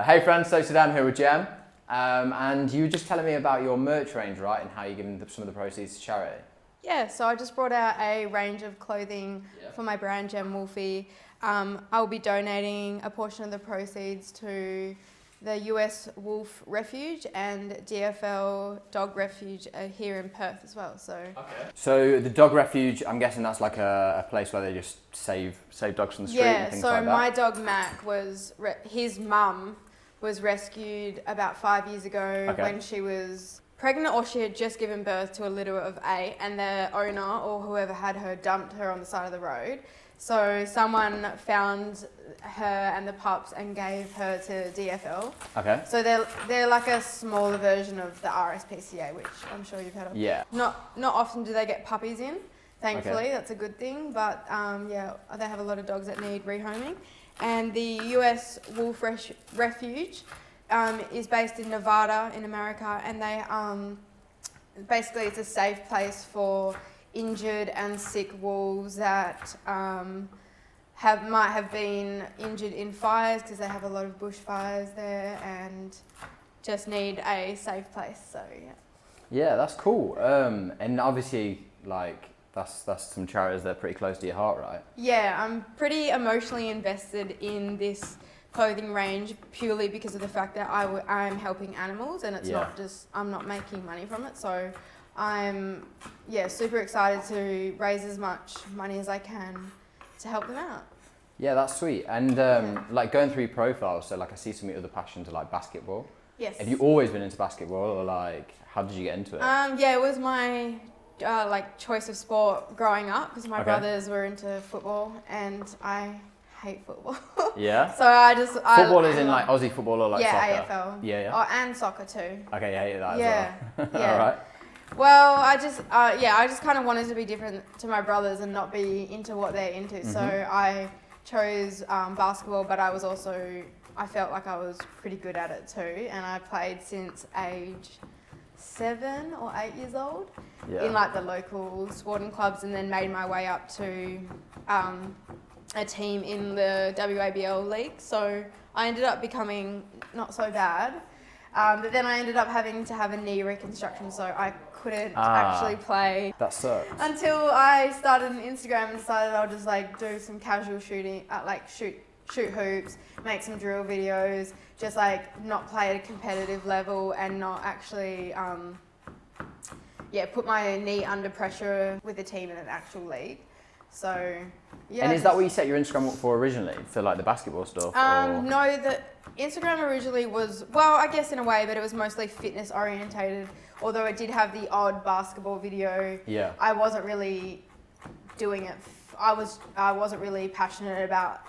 Hey friends, so today I'm here with Jem, and you were just telling me about your merch range, right, and how you're giving some of the proceeds to charity. Yeah, so I just brought out a range of clothing for my brand, Jem Wolfie. I'll be donating a portion of the proceeds to the US Wolf Refuge and DFL Dog Refuge here in Perth as well. So the dog refuge, I'm guessing that's like a place where they just save dogs from the street and things like that. Yeah, so my dog Mac his mum was rescued about 5 years ago when she was pregnant, or she had just given birth to a litter of 8, and the owner or whoever had her dumped her on the side of the road. So someone found her and the pups and gave her to DFL. Okay. So they're like a smaller version of the RSPCA, which I'm sure you've heard of. Yeah. Not often do they get puppies in. Thankfully, that's a good thing. But they have a lot of dogs that need rehoming. And the US Wolf Refuge is based in Nevada in America, and they basically it's a safe place for injured and sick wolves that might have been injured in fires, because they have a lot of bushfires there and just need a safe place. So Yeah, that's cool. And obviously, like, that's some charities that are pretty close to your heart, right? Yeah, I'm pretty emotionally invested in this clothing range purely because of the fact that I'm helping animals, and it's not just, I'm not making money from it. So I'm super excited to raise as much money as I can to help them out. Yeah, that's sweet. And like going through your profile, so like I see some of your other passions are like basketball. Yes. Have you always been into basketball, or like how did you get into it? It was my choice of sport growing up, because my brothers were into football and I hate football. Yeah. So football is in like Aussie football or like soccer? AFL. Yeah. Oh, and soccer too. Okay, you hate that Yeah. as well. Yeah. All right. Well, I just kind of wanted to be different to my brothers and not be into what they're into. Mm-hmm. So I chose basketball, but I felt like I was pretty good at it too, and I played since age 7 or 8 years old in like the local sporting clubs, and then made my way up to a team in the WABL league. So I ended up becoming not so bad, but then I ended up having to have a knee reconstruction, so I couldn't actually play. That sucks. Until I started an Instagram and decided I'll just like do some casual shooting, shoot hoops, make some drill videos, just like not play at a competitive level and not actually put my knee under pressure with a team in an actual league. So And is that what you set your Instagram up for originally, for like the basketball stuff? No, the Instagram originally was, well, I guess in a way, but it was mostly fitness orientated. Although it did have the odd basketball video. Yeah. I wasn't really doing it. I wasn't really passionate about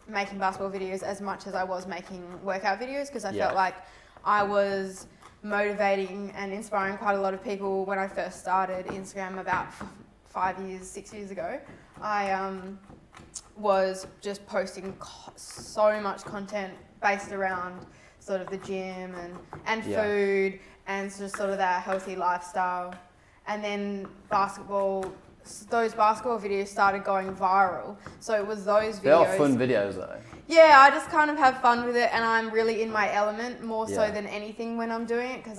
making basketball videos as much as I was making workout videos, because I felt like I was motivating and inspiring quite a lot of people when I first started Instagram about 6 years ago. I was just posting so much content based around sort of the gym and food and just sort of that healthy lifestyle. And then those basketball videos started going viral. So it was those videos. They are fun videos though. Yeah, I just kind of have fun with it, and I'm really in my element more so than anything when I'm doing it, because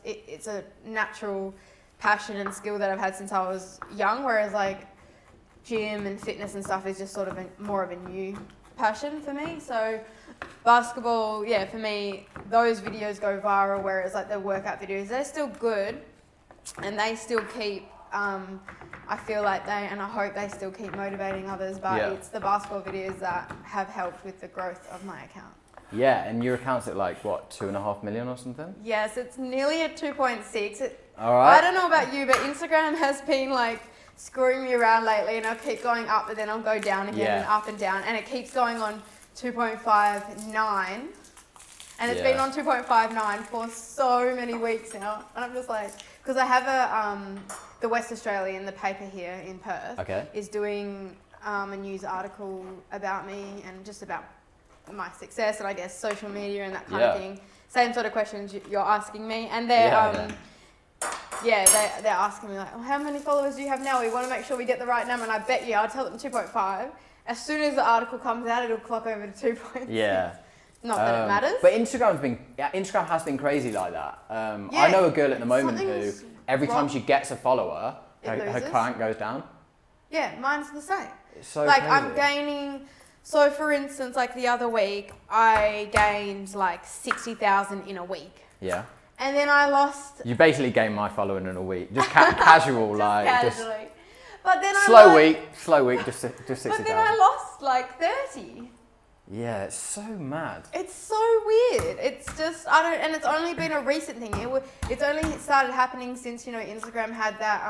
it's a natural passion and skill that I've had since I was young, whereas like gym and fitness and stuff is just sort of more of a new passion for me. So basketball, for me, those videos go viral, whereas like the workout videos, they're still good and they still keep, I feel like and I hope they still keep motivating others, but it's the basketball videos that have helped with the growth of my account. Yeah, and your account's at like, what, 2.5 million or something? Yes, it's nearly at 2.6. All right. I don't know about you, but Instagram has been like screwing me around lately, and I'll keep going up, but then I'll go down again and up and down, and it keeps going on 2.59, and it's been on 2.59 for so many weeks now, and I'm just like, because I have the West Australian, the paper here in Perth, is doing a news article about me and just about my success and I guess social media and that kind of thing. Same sort of questions you're asking me, and they're they're asking me like, how many followers do you have now? We want to make sure we get the right number, and I bet you I'll tell them 2.5. As soon as the article comes out, it'll clock over to 2.6. Yeah. Not that it matters. But Instagram has been crazy like that. I know a girl at the moment who every time she gets a follower, her client goes down. Yeah, mine's the same. It's so like crazy. I'm gaining. So for instance, like the other week, I gained like 60,000 in a week. Yeah. And then I lost. You basically gained my following in a week, just casual, like casually. But then slow week, just 60,000. But then I lost like 30. Yeah, it's so mad. It's so weird. It's just and it's only been a recent thing. It's only started happening since Instagram had that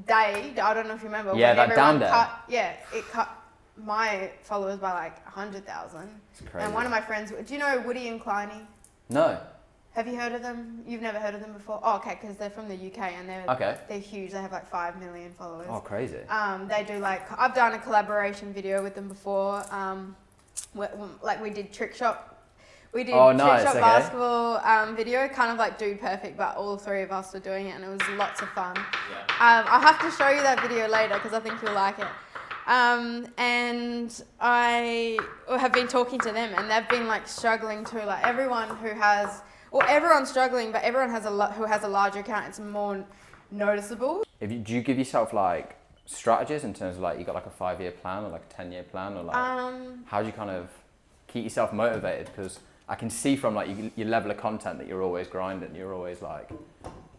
day. I don't know if you remember. Yeah, when that down day. It cut my followers by like 100,000. It's crazy. And one of my friends, do you know Woody and Kleiny? No. Have you heard of them? You've never heard of them before? Oh, okay, because they're from the UK and they're huge. They have like 5 million followers. Oh, crazy. They do I've done a collaboration video with them before. We did trick shot. We did trick shot basketball video, kind of like Dude Perfect, but all three of us were doing it and it was lots of fun. Yeah. I'll have to show you that video later because I think you'll like it. And I have been talking to them and they've been like struggling too. Like everyone's struggling, but everyone who has a larger account, it's more noticeable. Do you give yourself like strategies in terms of like you got like a 5-year plan or like a 10-year plan or like how do you kind of keep yourself motivated? Because I can see from like your level of content that you're always grinding, you're always like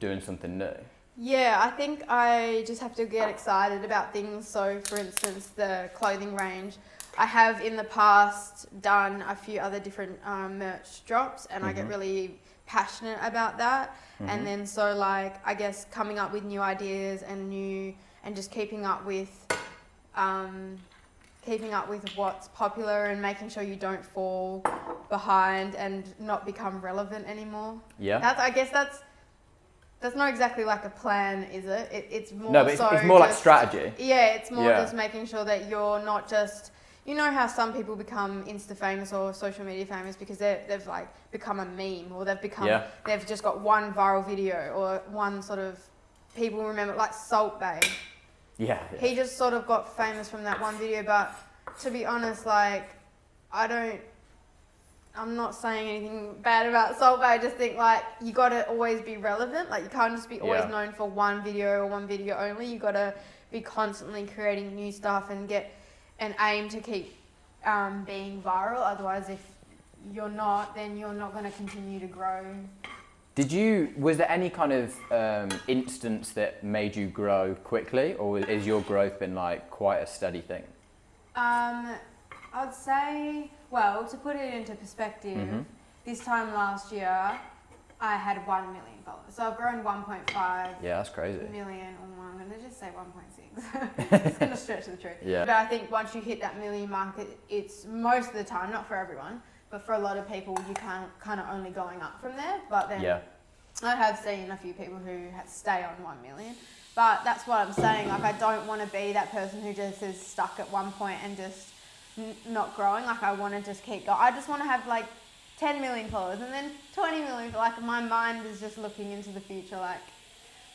doing something new. Yeah, I think I just have to get excited about things. So for instance, the clothing range, I have in the past done a few other different merch drops and I get really passionate about that. And then so like, I guess coming up with new ideas and just keeping up with what's popular and making sure you don't fall behind and not become relevant anymore. Yeah. I guess that's not exactly like a plan, is it? It's more it's more like strategy. Yeah, it's more just making sure that you're not just, you know how some people become Insta famous or social media famous because they've like become a meme or they've just got one viral video or one sort of, people remember, like Salt Bae. Yeah. He just sort of got famous from that one video, but to be honest, like, I'm not saying anything bad about Salt Bae. I just think like you gotta always be relevant. Like you can't just be always known for one video or one video only. You gotta be constantly creating new stuff and aim to keep being viral. Otherwise, if you're not, then you're not gonna continue to grow. Was there any kind of instance that made you grow quickly, or is your growth been like quite a steady thing? I'd say, well, to put it into perspective, this time last year, I had 1 million followers. So I've grown 1.5 yeah, that's crazy. million, or I'm going to just say 1.6. It's going to stretch the truth. Yeah. But I think once you hit that million mark, it's most of the time, not for everyone, but for a lot of people, you kind of only going up from there. But then I have seen a few people who stay on 1 million. But that's what I'm saying. Like, I don't want to be that person who just is stuck at one point and just not growing. Like, I want to just keep going. I just want to have like 10 million followers and then 20 million. Like, my mind is just looking into the future. Like,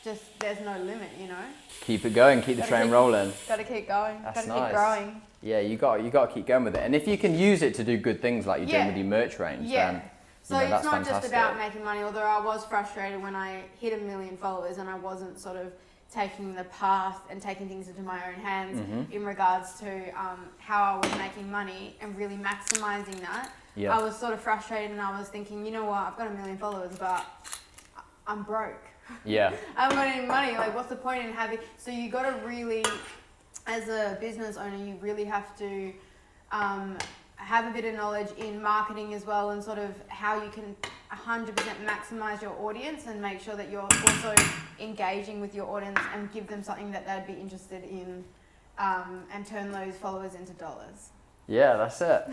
just there's no limit, you know. Keep it going. Keep the train rolling. Got to keep going. That's got to nice. keep growing. Yeah, you got to keep going with it. And if you can use it to do good things like you're doing with your merch range, then so that's it's not fantastic. just about making money. Although I was frustrated when I hit 1 million followers and I wasn't sort of taking the path and taking things into my own hands in regards to how I was making money and really maximizing that. Yeah. I was sort of frustrated and I was thinking, you know what, I've got 1 million followers, but I'm broke. Yeah. I haven't got any money. Like, what's the point in having... So you got to really, as a business owner, you really have to have a bit of knowledge in marketing as well and sort of how you can 100% maximize your audience and make sure that you're also engaging with your audience and give them something that they'd be interested in and turn those followers into dollars. Yeah, that's it.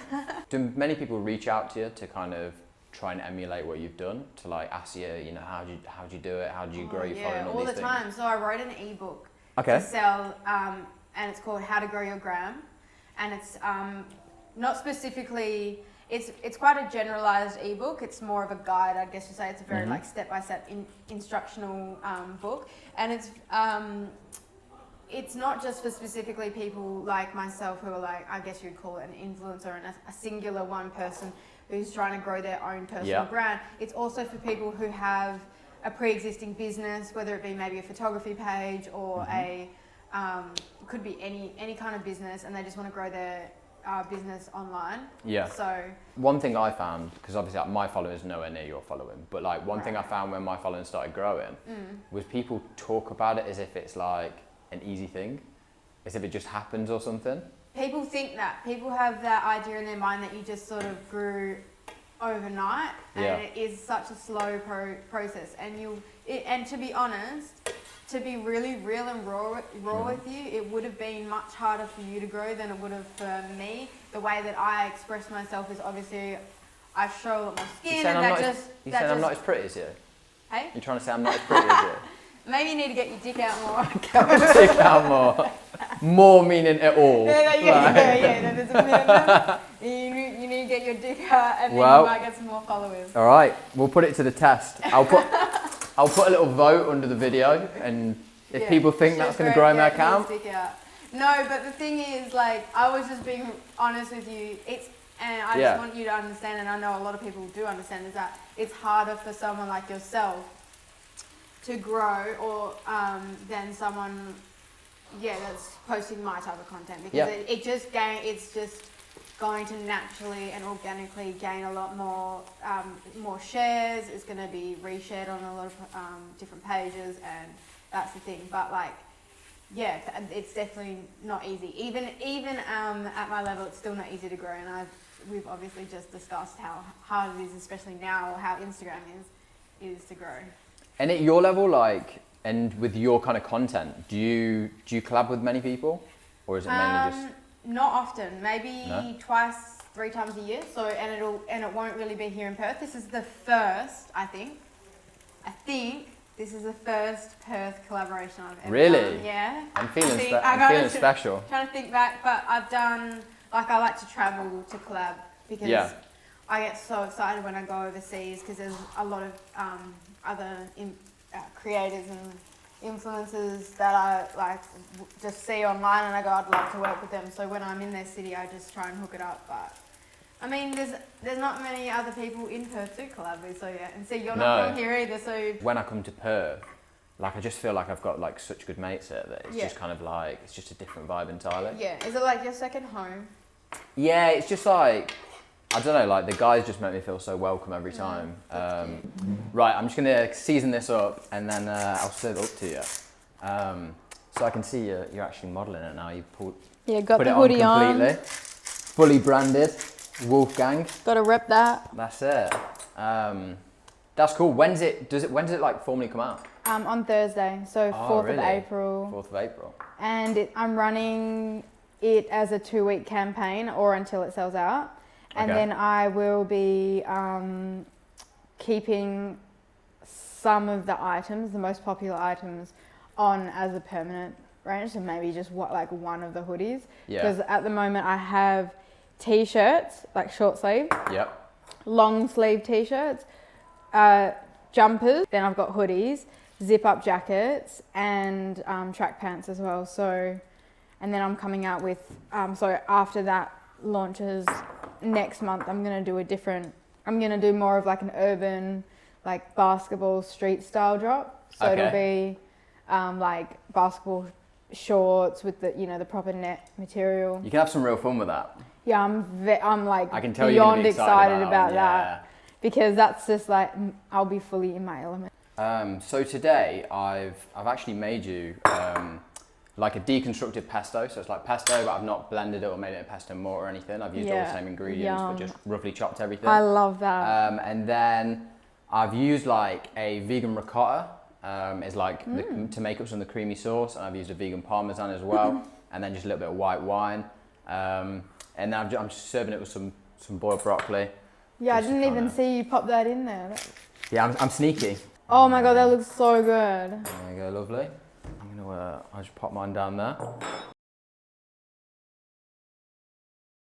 Do many people reach out to you to kind of try and emulate what you've done, to like ask you, you know, how'd you do it? How do you grow your following? All the time. Things? So I wrote an ebook to sell and it's called How to Grow Your Gram. And it's not specifically, it's quite a generalized ebook. It's more of a guide, I guess you say. It's a very like step-by-step instructional book. And it's it's not just for specifically people like myself who are like, I guess you'd call it an influencer and a singular one person who's trying to grow their own personal brand. It's also for people who have a pre-existing business, whether it be maybe a photography page or could be any kind of business, and they just want to grow their business online. Yeah. So one thing I found, because obviously like, my followers are nowhere near your following, but like one thing I found when my following started growing was people talk about it as if it's like an easy thing, as if it just happens or something. People think that. People have that idea in their mind that you just sort of grew overnight, and it is such a slow process. And to be honest, to be really real and raw with you, it would have been much harder for you to grow than it would have for me. The way that I express myself is obviously I show a lot more skin, and you saying I'm not as pretty as you? Hey? You're trying to say I'm not as pretty as you? Maybe you need to get your dick out more. Get my dick out more. More meaning at all. Yeah, there's a minimum. You need to get your dick out, and then you might get some more followers. All right, we'll put it to the test. I'll put a little vote under the video, and if people think that's going to grow my account. No, but the thing is, like, I was just being honest with you. And I just want you to understand, and I know a lot of people do understand, is that it's harder for someone like yourself to grow or than someone that's posting my type of content, because it's just going to naturally and organically gain a lot more shares. It's going to be reshared on a lot of different pages, and that's the thing. But like, it's definitely not easy. Even at my level, it's still not easy to grow. And we've obviously just discussed how hard it is, especially now, how Instagram is to grow. And at your level, like, and with your kind of content, do you collab with many people, or is it mainly just? Not often. Maybe twice, 3 times a year. So and it won't really be here in Perth. This is the first, I think this is the first Perth collaboration I've ever done. Yeah. I'm feeling special. Trying to think back, but I've done, like, I like to travel to collab because I get so excited when I go overseas, because there's a lot of other creators and influencers that I like just see online, and I go, I'd love to work with them. So when I'm in their city, I just try and hook it up. But I mean, there's not many other people in Perth to collab with, so and see, you're not from here either. So when I come to Perth, like, I just feel like I've got like such good mates here that it's just kind of like, it's just a different vibe entirely. Yeah, is it like your second home? Yeah, it's just like, I don't know, like, the guys just make me feel so welcome every time. Right, I'm just going to season this up, and then I'll serve it up to you. So I can see you're actually modelling it now. You put the hoodie on completely. Fully branded, Wolfgang. Got to rep that. That's it. That's cool. When does it like formally come out? On Thursday, so 4th of April. 4th of April. And I'm running it as a 2-week campaign, or until it sells out. And then I will be keeping some of the items, the most popular items, on as a permanent range. So maybe just one of the hoodies. Because at the moment I have t-shirts, like short sleeve. Yep. Long sleeve t-shirts, jumpers. Then I've got hoodies, zip up jackets, and track pants as well. So, and then I'm coming out with, so after that launches next month, I'm going to do more of like an urban, like basketball street style drop. So it'll be like basketball shorts with the, the proper net material. You can have some real fun with that. Yeah, I'm like I can tell beyond excited about that, because that's just like, I'll be fully in my element. So today I've actually made you like a deconstructed pesto. So it's like pesto, but I've not blended it or made it a pesto mortar or anything. I've used all the same ingredients, but just roughly chopped everything. I love that. And then I've used like a vegan ricotta, is like to make up some of the creamy sauce, and I've used a vegan parmesan as well, and then just a little bit of white wine. And now I'm just serving it with some boiled broccoli. Yeah, I didn't even see you pop that in there. Yeah, I'm sneaky. Oh my god, that looks so good. There you go, lovely. I'll just pop mine down there.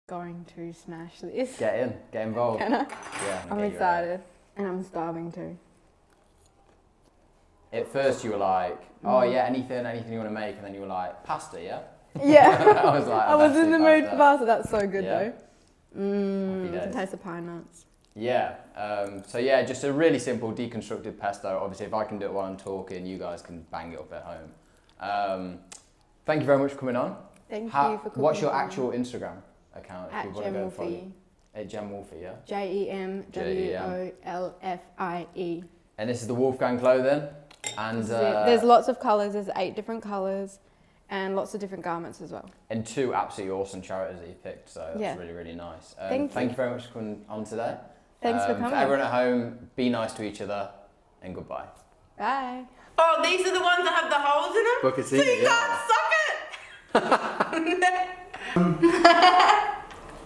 Going to smash this. Get involved. Can I? Yeah. I'm excited, and I'm starving too. at first you were like, oh yeah, anything you want to make, and then you were like, pasta, yeah? Yeah. I was like, I was in the mood for pasta. That's so good Yeah. though. The taste of pine nuts. Yeah. So yeah, just a really simple deconstructed pesto. Obviously, if I can do it while I'm talking, you guys can bang it up at home. Thank you very much for coming on. Thank you for coming. What's your actual Instagram account? At Jem Wolfie. At Jem Wolfie, yeah? JEMWOLFIE. And this is the Wolfgang clothing. And there's lots of colours. There's 8 different colours, and lots of different garments as well. And 2 absolutely awesome charities that you picked. So that's really, really nice. Thank you very much for coming on today. Thanks for coming. For everyone at home, be nice to each other, and goodbye. Bye. Oh, these are the ones that have the holes in them? Buckets, So you can't suck it!